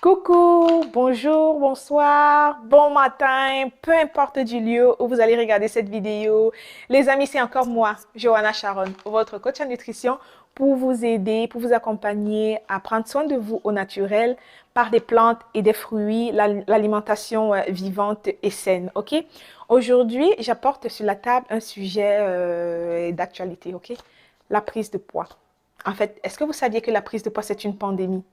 Coucou, bonjour, bonsoir, bon matin, peu importe du lieu où vous allez regarder cette vidéo. Les amis, c'est encore moi, Johanna Sharon, votre coach en nutrition pour vous aider, pour vous accompagner à prendre soin de vous au naturel par des plantes et des fruits, l'alimentation vivante et saine, ok? Aujourd'hui, j'apporte sur la table un sujet d'actualité, ok? La prise de poids. En fait, est-ce que vous saviez que la prise de poids, c'est une pandémie?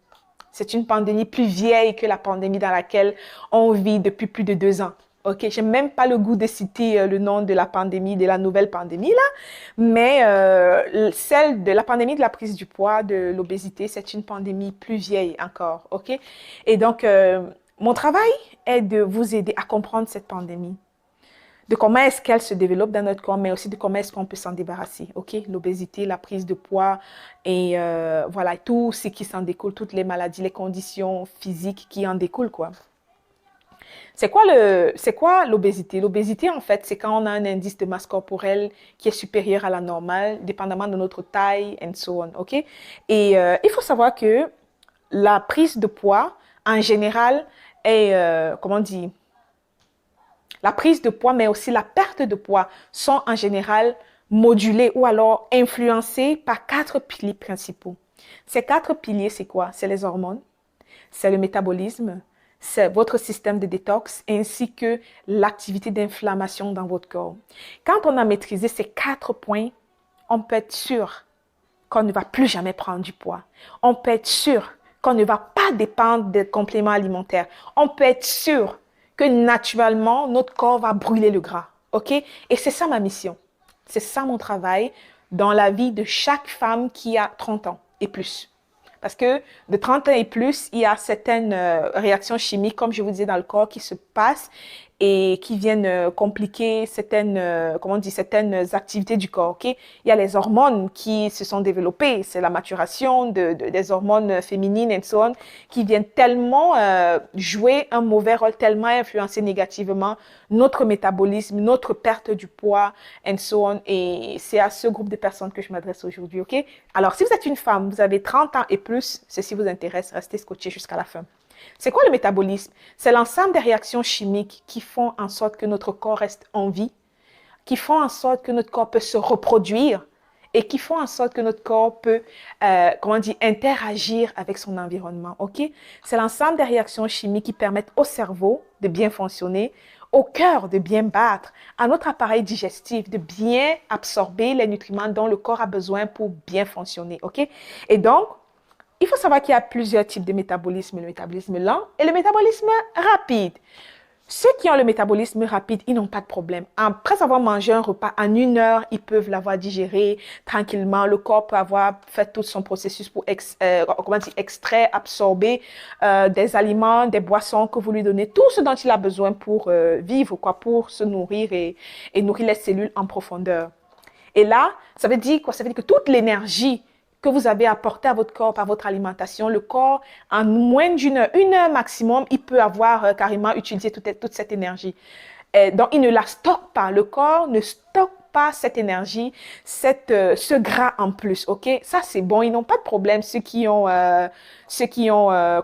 C'est une pandémie plus vieille que la pandémie dans laquelle on vit depuis plus de 2 ans. Ok, j'ai même pas le goût de citer le nom de la pandémie, de la nouvelle pandémie là, mais celle de la pandémie de la prise du poids, de l'obésité, c'est une pandémie plus vieille encore. Ok, et donc mon travail est de vous aider à comprendre cette pandémie, de comment est-ce qu'elle se développe dans notre corps, mais aussi de comment est-ce qu'on peut s'en débarrasser. Ok, l'obésité, la prise de poids et voilà tout ce qui s'en découle, toutes les maladies, les conditions physiques qui en découlent quoi. C'est quoi l'obésité? L'obésité en fait, c'est quand on a un indice de masse corporelle qui est supérieur à la normale, dépendamment de notre taille and so on. Ok, et il faut savoir que la prise de poids en général est comment on dit, la prise de poids, mais aussi la perte de poids sont en général modulées ou alors influencées par 4 piliers principaux. Ces 4 piliers, c'est quoi? C'est les hormones, c'est le métabolisme, c'est votre système de détox ainsi que l'activité d'inflammation dans votre corps. Quand on a maîtrisé ces 4 points, on peut être sûr qu'on ne va plus jamais prendre du poids. On peut être sûr qu'on ne va pas dépendre des compléments alimentaires. On peut être sûr que naturellement, notre corps va brûler le gras. OK? Et c'est ça ma mission. C'est ça mon travail dans la vie de chaque femme qui a 30 ans et plus. Parce que de 30 ans et plus, il y a certaines réactions chimiques, comme je vous disais, dans le corps qui se passent et qui viennent compliquer certaines, comment on dit, certaines activités du corps. Okay? Il y a les hormones qui se sont développées, c'est la maturation des hormones féminines et so on, qui viennent tellement jouer un mauvais rôle, tellement influencer négativement notre métabolisme, notre perte du poids and so on. Et c'est à ce groupe de personnes que je m'adresse aujourd'hui. Okay? Alors, si vous êtes une femme, vous avez 30 ans et plus, ceci vous intéresse, restez scotché jusqu'à la fin. C'est quoi le métabolisme? C'est l'ensemble des réactions chimiques qui font en sorte que notre corps reste en vie, qui font en sorte que notre corps peut se reproduire et qui font en sorte que notre corps peut, comment dire, interagir avec son environnement. Ok? C'est l'ensemble des réactions chimiques qui permettent au cerveau de bien fonctionner, au cœur de bien battre, à notre appareil digestif de bien absorber les nutriments dont le corps a besoin pour bien fonctionner. Ok? Et donc, il faut savoir qu'il y a plusieurs types de métabolisme, le métabolisme lent et le métabolisme rapide. Ceux qui ont le métabolisme rapide, ils n'ont pas de problème. Après avoir mangé un repas en 1 heure, ils peuvent l'avoir digéré tranquillement. Le corps peut avoir fait tout son processus pour extraire, absorber des aliments, des boissons que vous lui donnez, tout ce dont il a besoin pour vivre, quoi, pour se nourrir et nourrir les cellules en profondeur. Et là, ça veut dire quoi? Ça veut dire que toute l'énergie que vous avez apporté à votre corps par votre alimentation, le corps, en moins d'une heure maximum, il peut avoir carrément utilisé toute cette énergie. Donc, il ne la stocke pas. Le corps ne stocke pas cette énergie, ce gras en plus, ok? Ça, c'est bon. Ils n'ont pas de problème, ceux qui ont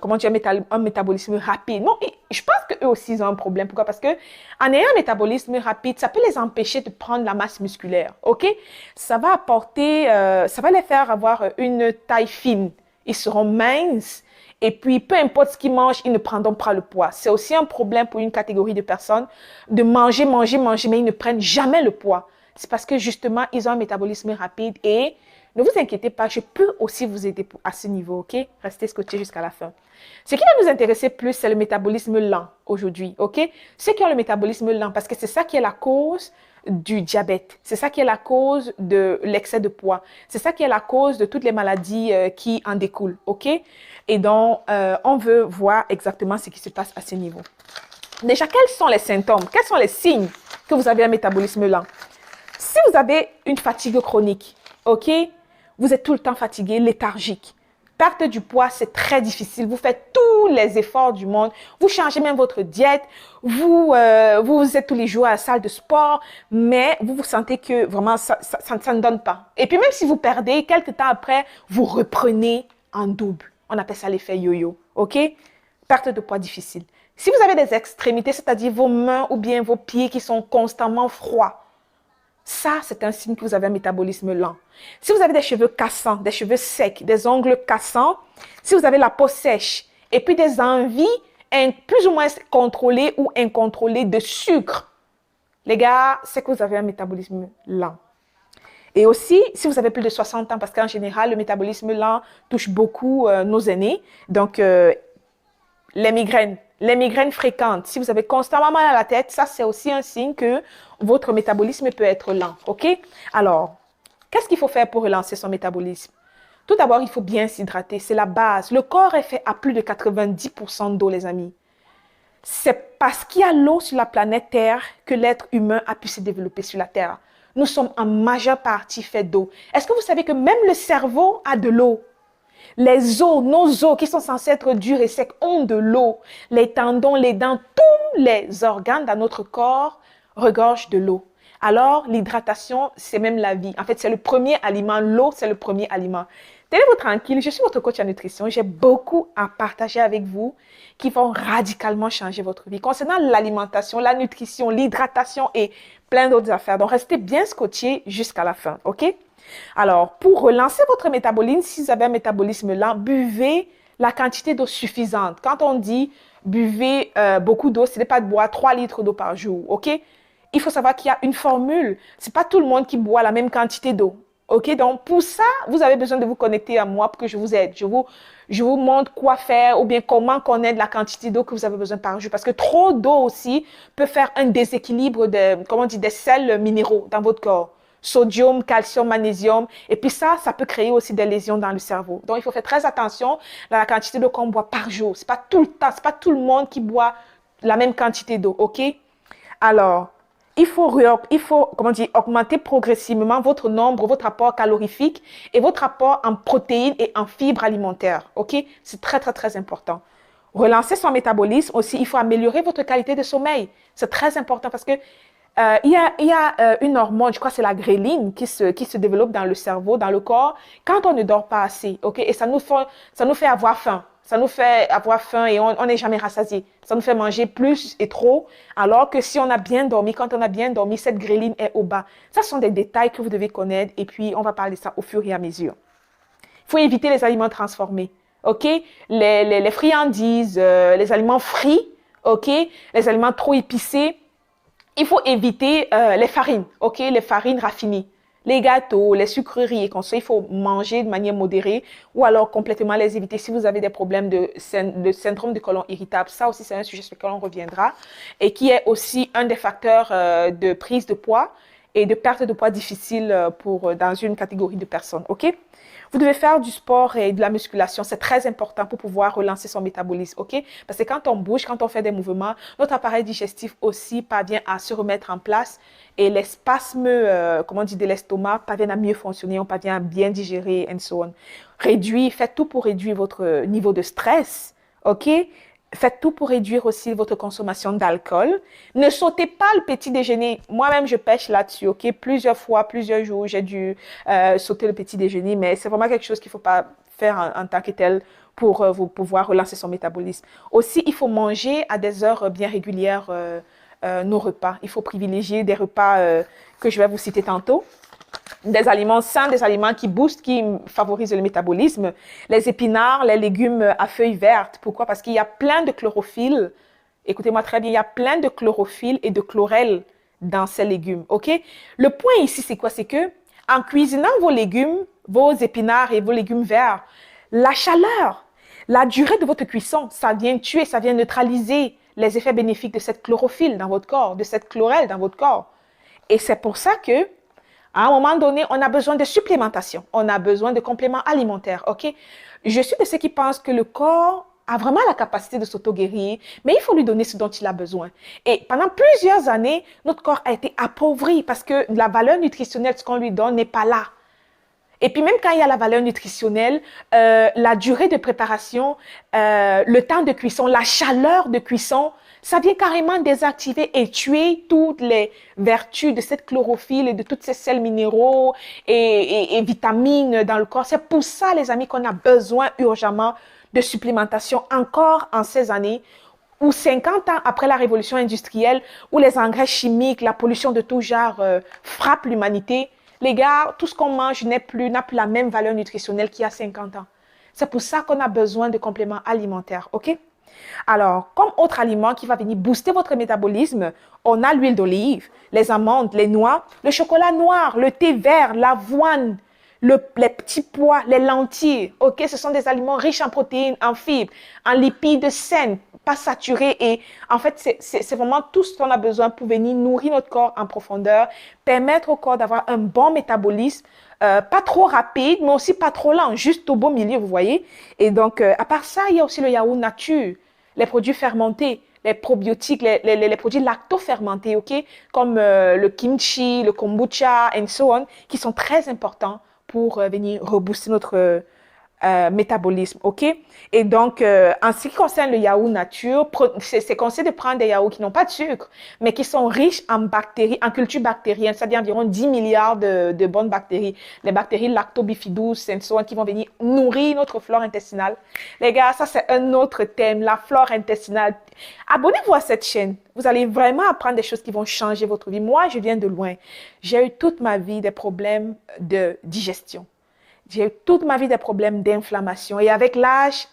comment dire, un métabolisme rapide. Non, je pense qu'eux aussi, ils ont un problème. Pourquoi? Parce que en ayant un métabolisme rapide, ça peut les empêcher de prendre la masse musculaire, ok? Ça va apporter, ça va les faire avoir une taille fine. Ils seront minces. Et puis, peu importe ce qu'ils mangent, ils ne prendront pas le poids. C'est aussi un problème pour une catégorie de personnes de manger, manger, manger, mais ils ne prennent jamais le poids. C'est parce que justement, ils ont un métabolisme rapide et ne vous inquiétez pas, je peux aussi vous aider à ce niveau, ok? Restez scotché jusqu'à la fin. Ce qui va nous intéresser plus, c'est le métabolisme lent aujourd'hui, ok? Ceux qui ont le métabolisme lent, parce que c'est ça qui est la cause du diabète. C'est ça qui est la cause de l'excès de poids. C'est ça qui est la cause de toutes les maladies qui en découlent, ok? Et donc, on veut voir exactement ce qui se passe à ce niveau. Déjà, quels sont les symptômes? Quels sont les signes que vous avez un métabolisme lent? Si vous avez une fatigue chronique, ok? Vous êtes tout le temps fatigué, léthargique. Perte du poids, c'est très difficile. Vous faites tous les efforts du monde. Vous changez même votre diète. Vous êtes tous les jours à la salle de sport, mais vous vous sentez que vraiment, ça ne donne pas. Et puis même si vous perdez, quelques temps après, vous reprenez en double. On appelle ça l'effet yo-yo, ok? perte de poids difficile. Si vous avez des extrémités, c'est-à-dire vos mains ou bien vos pieds qui sont constamment froids, ça, c'est un signe que vous avez un métabolisme lent. Si vous avez des cheveux cassants, des cheveux secs, des ongles cassants, si vous avez la peau sèche et puis des envies plus ou moins contrôlées ou incontrôlées de sucre, les gars, c'est que vous avez un métabolisme lent. Et aussi, si vous avez plus de 60 ans, parce qu'en général, le métabolisme lent touche beaucoup nos aînés. Donc, les migraines fréquentes, si vous avez constamment mal à la tête, ça, c'est aussi un signe que votre métabolisme peut être lent, OK? Alors, qu'est-ce qu'il faut faire pour relancer son métabolisme? Tout d'abord, il faut bien s'hydrater, c'est la base. Le corps est fait à plus de 90% d'eau, les amis. C'est parce qu'il y a l'eau sur la planète Terre que l'être humain a pu se développer sur la Terre. Nous sommes en majeure partie faits d'eau. Est-ce que vous savez que même le cerveau a de l'eau? Les os, nos os qui sont censés être durs et secs ont de l'eau. Les tendons, les dents, tous les organes dans notre corps regorgent de l'eau. Alors, l'hydratation, c'est même la vie. En fait, c'est le premier aliment. L'eau, c'est le premier aliment. Tenez-vous tranquille, je suis votre coach en nutrition. J'ai beaucoup à partager avec vous qui vont radicalement changer votre vie. Concernant l'alimentation, la nutrition, l'hydratation et plein d'autres affaires. Donc, restez bien scotchés jusqu'à la fin, OK? Alors, pour relancer votre métabolisme, si vous avez un métabolisme lent, buvez la quantité d'eau suffisante. Quand on dit buvez beaucoup d'eau, ce n'est pas de boire 3 litres d'eau par jour, OK? Il faut savoir qu'il y a une formule. Ce n'est pas tout le monde qui boit la même quantité d'eau. OK, donc pour ça, vous avez besoin de vous connecter à moi pour que je vous aide. Je vous montre quoi faire ou bien comment connaître la quantité d'eau que vous avez besoin par jour. Parce que trop d'eau aussi peut faire un déséquilibre des sels minéraux dans votre corps. Sodium, calcium, magnésium. Et puis ça peut créer aussi des lésions dans le cerveau. Donc, il faut faire très attention à la quantité d'eau qu'on boit par jour. Ce n'est pas tout le temps, ce n'est pas tout le monde qui boit la même quantité d'eau, OK? Alors, il faut augmenter progressivement votre nombre, votre apport calorifique et votre apport en protéines et en fibres alimentaires. OK? C'est très, très, très important. Relancer son métabolisme aussi, il faut améliorer votre qualité de sommeil. C'est très important parce que il y a une hormone, je crois que c'est la gréline qui se développe dans le cerveau, dans le corps, quand on ne dort pas assez. OK? Et ça nous fait avoir faim. Ça nous fait avoir faim et on n'est jamais rassasié. Ça nous fait manger plus et trop, alors que si on a bien dormi, quand on a bien dormi, cette gréline est au bas. Ça sont des détails que vous devez connaître et puis on va parler de ça au fur et à mesure. Il faut éviter les aliments transformés, OK? Les friandises, les aliments frits, OK? Les aliments trop épicés. Il faut éviter les farines, OK? Les farines raffinées. Les gâteaux, les sucreries et comme ça, il faut manger de manière modérée ou alors complètement les éviter si vous avez des problèmes de syndrome de côlon irritable. Ça aussi, c'est un sujet sur lequel on reviendra et qui est aussi un des facteurs de prise de poids et de perte de poids difficile dans une catégorie de personnes, OK? Vous devez faire du sport et de la musculation. C'est très important pour pouvoir relancer son métabolisme, OK? Parce que quand on bouge, quand on fait des mouvements, notre appareil digestif aussi parvient à se remettre en place et les spasmes, de l'estomac parviennent à mieux fonctionner, on parvient à bien digérer, and so on. Faites tout pour réduire votre niveau de stress, OK? Faites tout pour réduire aussi votre consommation d'alcool. Ne sautez pas le petit déjeuner. Moi-même, je pêche là-dessus, OK? Plusieurs fois, plusieurs jours, j'ai dû sauter le petit déjeuner, mais c'est vraiment quelque chose qu'il ne faut pas faire en tant que tel pour vous pouvoir relancer son métabolisme. Aussi, il faut manger à des heures bien régulières nos repas. Il faut privilégier des repas que je vais vous citer tantôt. Des aliments sains, des aliments qui boostent, qui favorisent le métabolisme. Les épinards, les légumes à feuilles vertes. Pourquoi? Parce qu'il y a plein de chlorophylle. Écoutez-moi très bien, il y a plein de chlorophylle et de chlorelle dans ces légumes. OK? Le point ici, c'est quoi? C'est que en cuisinant vos légumes, vos épinards et vos légumes verts, la chaleur, la durée de votre cuisson, ça vient tuer, ça vient neutraliser les effets bénéfiques de cette chlorophylle dans votre corps, de cette chlorelle dans votre corps. Et c'est pour ça que à un moment donné, on a besoin de supplémentation. On a besoin de compléments alimentaires, OK? Je suis de ceux qui pensent que le corps a vraiment la capacité de s'auto-guérir, mais il faut lui donner ce dont il a besoin. Et pendant plusieurs années, notre corps a été appauvri parce que la valeur nutritionnelle, ce qu'on lui donne, n'est pas là. Et puis même quand il y a la valeur nutritionnelle, la durée de préparation, le temps de cuisson, la chaleur de cuisson, ça vient carrément désactiver et tuer toutes les vertus de cette chlorophylle et de tous ces sels minéraux et vitamines dans le corps. C'est pour ça, les amis, qu'on a besoin urgemment de supplémentation encore en ces années, ou 50 ans après la révolution industrielle, où les engrais chimiques, la pollution de tout genre frappent l'humanité, les gars, tout ce qu'on mange n'a plus la même valeur nutritionnelle qu'il y a 50 ans. C'est pour ça qu'on a besoin de compléments alimentaires, ok? Alors, comme autre aliment qui va venir booster votre métabolisme, on a l'huile d'olive, les amandes, les noix, le chocolat noir, le thé vert, l'avoine, les petits pois, les lentilles. Ok, ce sont des aliments riches en protéines, en fibres, en lipides sains, pas saturés. Et en fait, c'est vraiment tout ce qu'on a besoin pour venir nourrir notre corps en profondeur, permettre au corps d'avoir un bon métabolisme, pas trop rapide, mais aussi pas trop lent, juste au beau milieu, vous voyez. Et donc, à part ça, il y a aussi le yaourt nature, les produits fermentés, les probiotiques, les produits lacto-fermentés, ok, comme le kimchi, le kombucha, and so on, qui sont très importants pour venir rebooster notre métabolisme, ok? Et donc, en ce qui concerne le yaourt nature, c'est conseillé de prendre des yaourts qui n'ont pas de sucre, mais qui sont riches en bactéries, en culture bactérienne, c'est-à-dire environ 10 milliards de bonnes bactéries, les bactéries lactobifidus, qui vont venir nourrir notre flore intestinale. Les gars, ça c'est un autre thème, la flore intestinale. Abonnez-vous à cette chaîne. Vous allez vraiment apprendre des choses qui vont changer votre vie. Moi, je viens de loin. J'ai eu toute ma vie des problèmes de digestion. J'ai eu toute ma vie des problèmes d'inflammation. Et avec l'âge,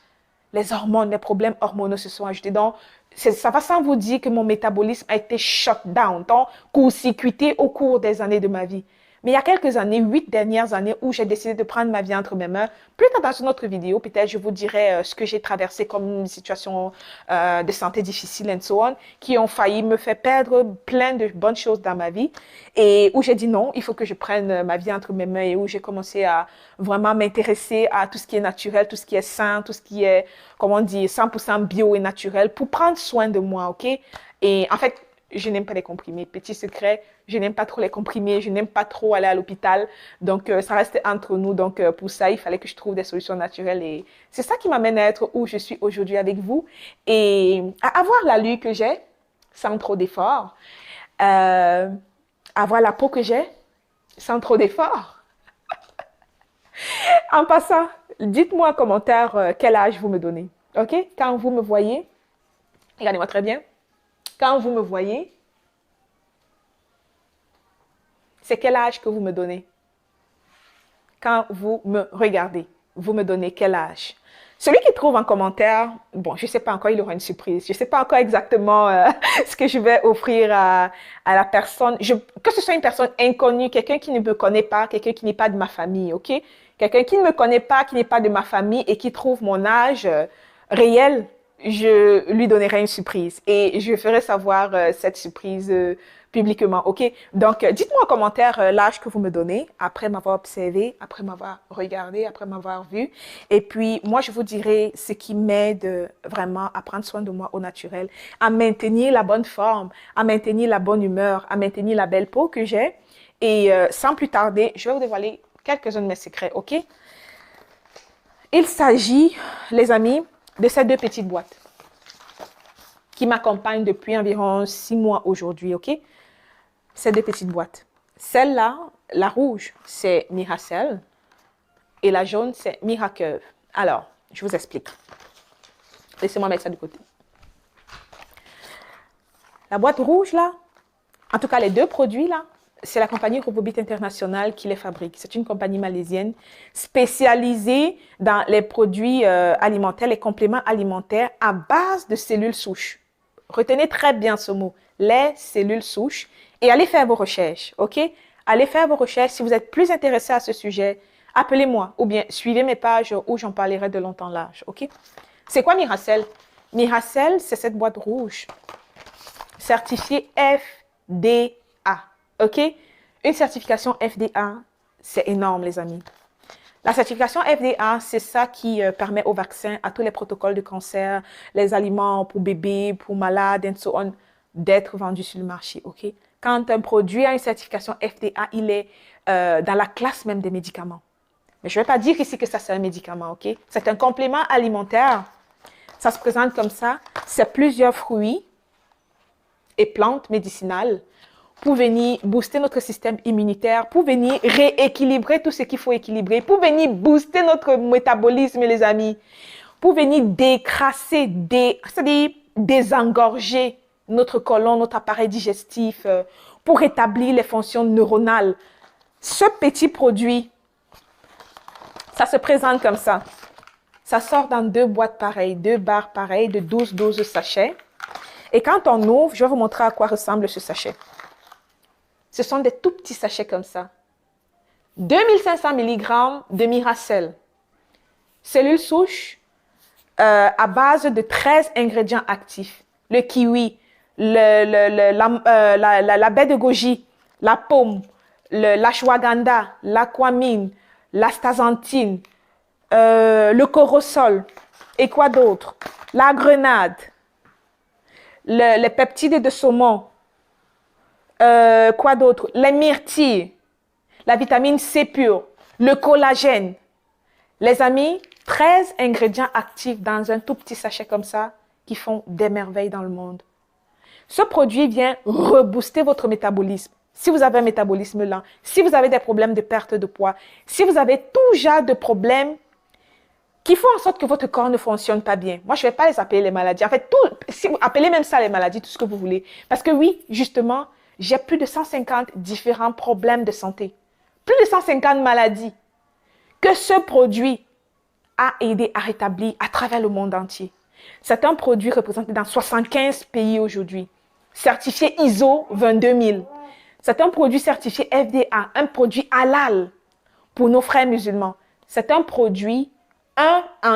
les hormones, les problèmes hormonaux se sont ajoutés. Donc, ça va sans vous dire que mon métabolisme a été shut down, donc court-circuité au cours des années de ma vie. Mais il y a quelques années, 8 dernières années, où j'ai décidé de prendre ma vie entre mes mains. Plus tard dans une autre vidéo, peut-être je vous dirai ce que j'ai traversé comme une situation de santé difficile and so on, qui ont failli me faire perdre plein de bonnes choses dans ma vie. Et où j'ai dit non, il faut que je prenne ma vie entre mes mains et où j'ai commencé à vraiment m'intéresser à tout ce qui est naturel, tout ce qui est sain, tout ce qui est, comment on dit, 100% bio et naturel pour prendre soin de moi, ok? Et en fait, je n'aime pas les comprimés. Petit secret, je n'aime pas trop les comprimés, je n'aime pas trop aller à l'hôpital. Donc, ça reste entre nous. Donc, pour ça, il fallait que je trouve des solutions naturelles. Et c'est ça qui m'amène à être où je suis aujourd'hui avec vous et à avoir l'allure que j'ai sans trop d'efforts, avoir la peau que j'ai sans trop d'efforts. En passant, dites-moi en commentaire quel âge vous me donnez. OK? Quand vous me voyez, regardez-moi très bien. Quand vous me voyez, c'est quel âge que vous me donnez? Quand vous me regardez, vous me donnez quel âge? Celui qui trouve en commentaire, bon, je ne sais pas encore, il aura une surprise. Je ne sais pas encore exactement ce que je vais offrir à la personne. Que ce soit une personne inconnue, quelqu'un qui ne me connaît pas, quelqu'un qui n'est pas de ma famille, ok? Quelqu'un qui ne me connaît pas, qui n'est pas de ma famille et qui trouve mon âge réel, je lui donnerai une surprise et je ferai savoir cette surprise publiquement, ok? Donc, dites-moi en commentaire l'âge que vous me donnez après m'avoir observé, après m'avoir regardé, après m'avoir vu. Et puis, moi, je vous dirai ce qui m'aide vraiment à prendre soin de moi au naturel, à maintenir la bonne forme, à maintenir la bonne humeur, à maintenir la belle peau que j'ai. Et sans plus tarder, je vais vous dévoiler quelques-uns de mes secrets, ok? Il s'agit, les amis, de ces deux petites boîtes qui m'accompagnent depuis environ 6 mois aujourd'hui, ok? Ces deux petites boîtes. Celle-là, la rouge, c'est Miracell et la jaune, c'est Miracurve. Alors, je vous explique. Laissez-moi mettre ça de côté. La boîte rouge, là, en tout cas les deux produits, là, c'est la compagnie Robobit International qui les fabrique. C'est une compagnie malaisienne spécialisée dans les produits alimentaires, les compléments alimentaires à base de cellules souches. Retenez très bien ce mot, les cellules souches, et allez faire vos recherches, ok? Allez faire vos recherches. Si vous êtes plus intéressé à ce sujet, appelez-moi ou bien suivez mes pages où j'en parlerai de longtemps large, ok? C'est quoi Miracell? Miracell, c'est cette boîte rouge certifiée FDA. OK? Une certification FDA, c'est énorme, les amis. La certification FDA, c'est ça qui permet aux vaccins, à tous les protocoles de cancer, les aliments pour bébés, pour malades, et so on, d'être vendus sur le marché, OK? Quand un produit a une certification FDA, il est dans la classe même des médicaments. Mais je ne vais pas dire ici que ça, c'est un médicament, OK? C'est un complément alimentaire. Ça se présente comme ça. C'est plusieurs fruits et plantes médicinales pour venir booster notre système immunitaire, pour venir rééquilibrer tout ce qu'il faut équilibrer, pour venir booster notre métabolisme, les amis, pour venir décrasser, c'est-à-dire désengorger notre côlon, notre appareil digestif, pour rétablir les fonctions neuronales. Ce petit produit, ça se présente comme ça. Ça sort dans 2 boîtes pareilles, 2 barres pareilles de 12 sachets. Et quand on ouvre, je vais vous montrer à quoi ressemble ce sachet. Ce sont des tout petits sachets comme ça. 2500 mg de Miracell. Cellules souches à base de 13 ingrédients actifs. Le kiwi, la baie de goji, la pomme, l'ashwagandha, l'aquamine, l'astaxanthine, le corosol. Et quoi d'autre? La grenade, les peptides de saumon. Quoi d'autre? Les myrtilles, la vitamine C pure, le collagène. Les amis, 13 ingrédients actifs dans un tout petit sachet comme ça qui font des merveilles dans le monde. Ce produit vient rebooster votre métabolisme. Si vous avez un métabolisme lent, si vous avez des problèmes de perte de poids, si vous avez tout genre de problèmes qui font en sorte que votre corps ne fonctionne pas bien. Moi, je ne vais pas les appeler les maladies. En fait, si vous appelez même ça les maladies, tout ce que vous voulez. Parce que oui, justement, j'ai plus de 150 différents problèmes de santé. Plus de 150 maladies que ce produit a aidé à rétablir à travers le monde entier. C'est un produit représenté dans 75 pays aujourd'hui, certifié ISO 22000. C'est un produit certifié FDA, un produit halal pour nos frères musulmans. C'est un produit,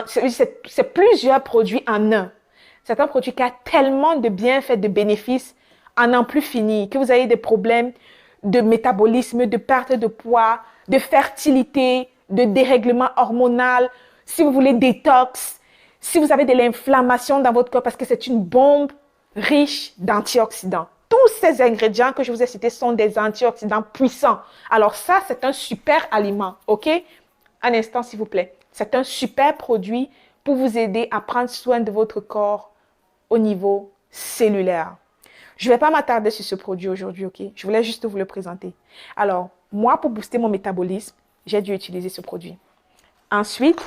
c'est plusieurs produits en un. C'est un produit qui a tellement de bienfaits, de bénéfices, à n'en plus finir, que vous avez des problèmes de métabolisme, de perte de poids, de fertilité, de dérèglement hormonal, si vous voulez détox, si vous avez de l'inflammation dans votre corps parce que c'est une bombe riche d'antioxydants. Tous ces ingrédients que je vous ai cités sont des antioxydants puissants. Alors ça, c'est un super aliment, ok? Un instant, s'il vous plaît. C'est un super produit pour vous aider à prendre soin de votre corps au niveau cellulaire. Je ne vais pas m'attarder sur ce produit aujourd'hui, ok? Je voulais juste vous le présenter. Alors, moi, pour booster mon métabolisme, j'ai dû utiliser ce produit. Ensuite,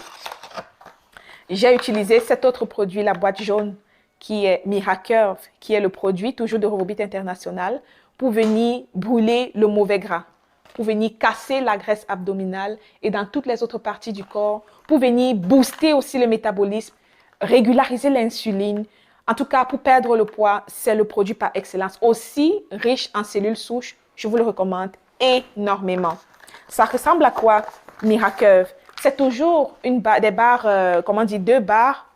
j'ai utilisé cet autre produit, la boîte jaune, qui est Miracurve, qui est le produit toujours de Revobit International, pour venir brûler le mauvais gras, pour venir casser la graisse abdominale et dans toutes les autres parties du corps, pour venir booster aussi le métabolisme, régulariser l'insuline. En tout cas, pour perdre le poids, c'est le produit par excellence. Aussi riche en cellules souches, je vous le recommande énormément. Ça ressemble à quoi, Miracurve? C'est toujours des barres, deux barres,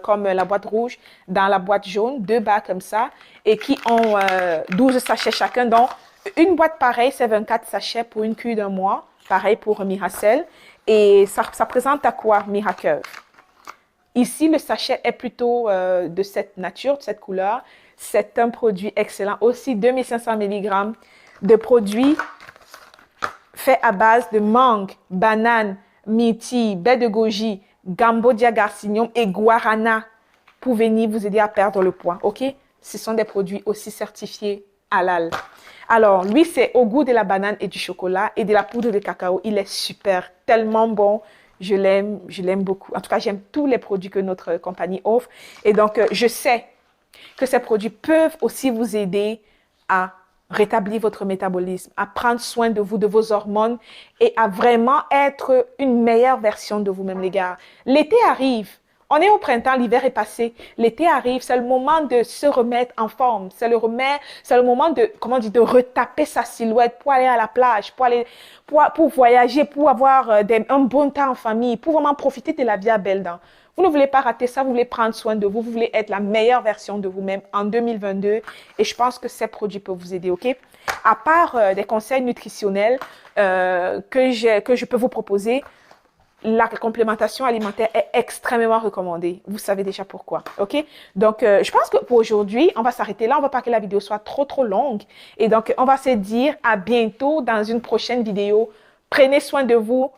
comme la boîte rouge, dans la boîte jaune, 2 barres comme ça, et qui ont 12 sachets chacun. Donc, une boîte pareille, c'est 24 sachets pour une cure d'un mois, pareil pour Miracell. Et ça présente à quoi, Miracurve? Ici, le sachet est plutôt de cette nature, de cette couleur. C'est un produit excellent. Aussi, 2500 mg de produits faits à base de mangue, banane, myrtille, baie de goji, Gambodia garcinium et guarana pour venir vous aider à perdre le poids, ok? Ce sont des produits aussi certifiés halal. Alors, lui, c'est au goût de la banane et du chocolat et de la poudre de cacao. Il est super, tellement bon. Je l'aime beaucoup. En tout cas, j'aime tous les produits que notre compagnie offre. Et donc, je sais que ces produits peuvent aussi vous aider à rétablir votre métabolisme, à prendre soin de vous, de vos hormones et à vraiment être une meilleure version de vous-même, les gars. L'été arrive. On est au printemps, l'hiver est passé. L'été arrive, c'est le moment de se remettre en forme. C'est le moment de, de retaper sa silhouette pour aller à la plage, pour voyager, pour avoir un bon temps en famille, pour vraiment profiter de la vie à belles dents. Vous ne voulez pas rater ça, vous voulez prendre soin de vous, vous voulez être la meilleure version de vous-même en 2022 et je pense que ces produits peuvent vous aider, ok? À part des conseils nutritionnels que je peux vous proposer, la complémentation alimentaire est extrêmement recommandée. Vous savez déjà pourquoi, ok? Donc, je pense que pour aujourd'hui, on va s'arrêter là. On ne va pas que la vidéo soit trop longue. Et donc, on va se dire à bientôt dans une prochaine vidéo. Prenez soin de vous.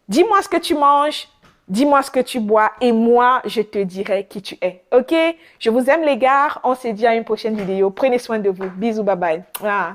Dis-moi ce que tu manges. Dis-moi ce que tu bois et moi, je te dirai qui tu es. OK? Je vous aime les gars. On se dit à une prochaine vidéo. Prenez soin de vous. Bisous, bye bye. Ah.